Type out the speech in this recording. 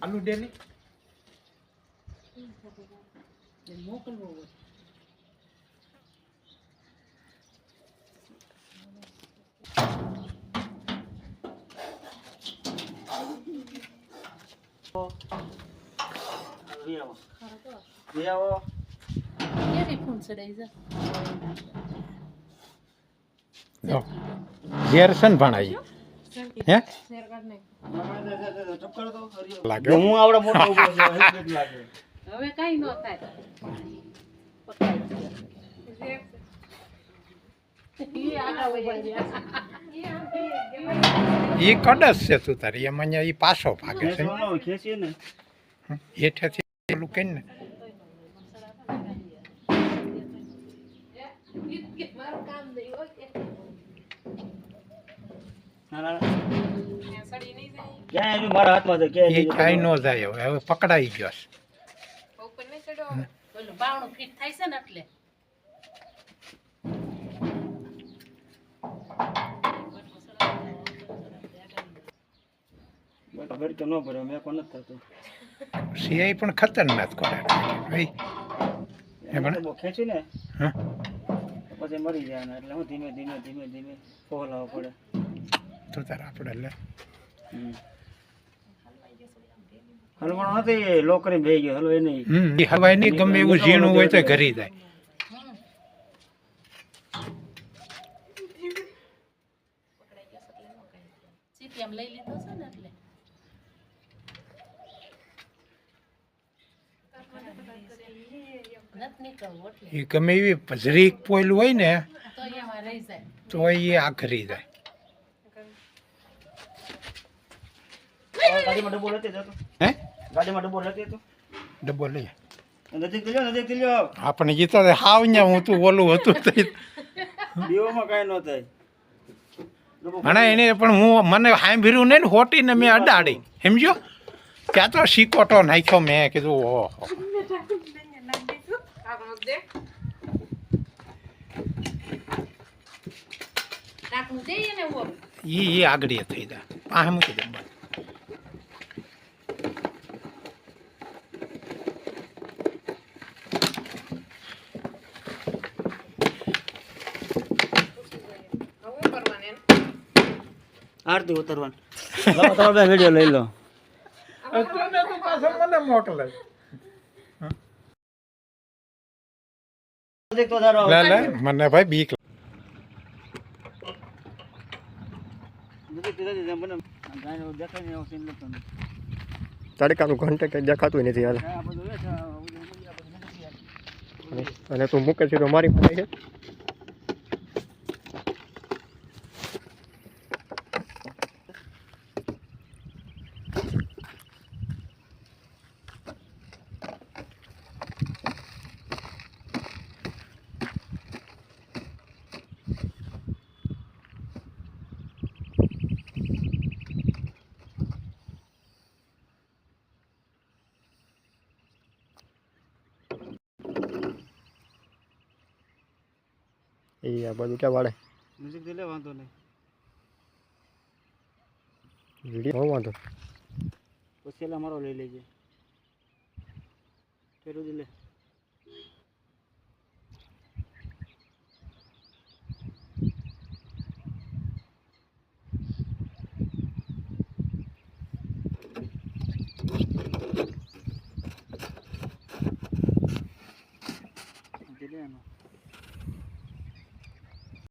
આલુ daily મોકલવો હોય ઝેરસન ભણાઈ હે લાગે હું આવડે મોટો ઉભો છું લાગે હવે કઈ ન થાય ઈ કડસ છે તું તારી એમ અહીંયા ઈ પાછો ભાગે છે ખેંચીએ ને હેઠેથી પેલું કઈ ને મારા હાથમાં છે એ કાંઈ ન જાય હવે પકડાઈ ગયો છે ઉપર ને ચડો ઓલું બાવણું ફિટ થાય છે ને એટલે તો ન ભર્યો મેં કોણ નથી થતું સિયાઈ પણ ખતરનાક કરે ભાઈ બહુ ખેંચી ને હા પછી મરી જાય ને એટલે હું ધીમે ધીમે ધીમે ધીમે ફોલાવવો પડે તો તારે આપણે લે હલવાનો નથી લો કરીને બેહી ગયો હલવાય નહીં એ હલવાય નહીં ગમે એવું ઝીણું હોય તો ઘરી જાય સીટીએમ લઈ લીધો છે ને એટલે નત નીકળવું એટલે એ ગમે એવી ભજરીક પોયલું હોય ને તો એમાં રહી જાય તો એ આખરી જાય ગાડીમાં ડબ્બો લેતી જતો હે ગાડીમાં ડબ્બો લેતી તો ડબ્બો લઈ નજીક થી લ્યો આપણે જીતો હાવ ને હું તું ઓલું હતું દીવામાં કાંઈ ન થાય અને એને પણ હું મને સાંભળ્યું નહીં ને હોટીને મેં અડાડી સમજ્યો ત્યાં તો શીકોટો નાખ્યો મેં કીધું ઓહો ઈ આગળ થઈ જાય પાસે મૂકી દે આરતી ઉતરવાનું તમે વિડીયો લઈ લો મને મોકલે મને ભાઈ બીક તડકાનું ઘંટે કંઈ દેખાતું નથી હાલ અને તું મૂકે છે તો મારી પાસે છે એ આ બધું ક્યાં વાળે મ્યુઝિક દે લે વાંધો નહીં વિડીયો વાંધો પછી એલા મારો લઈ લેજે ફેરું દે લે દે લે આનો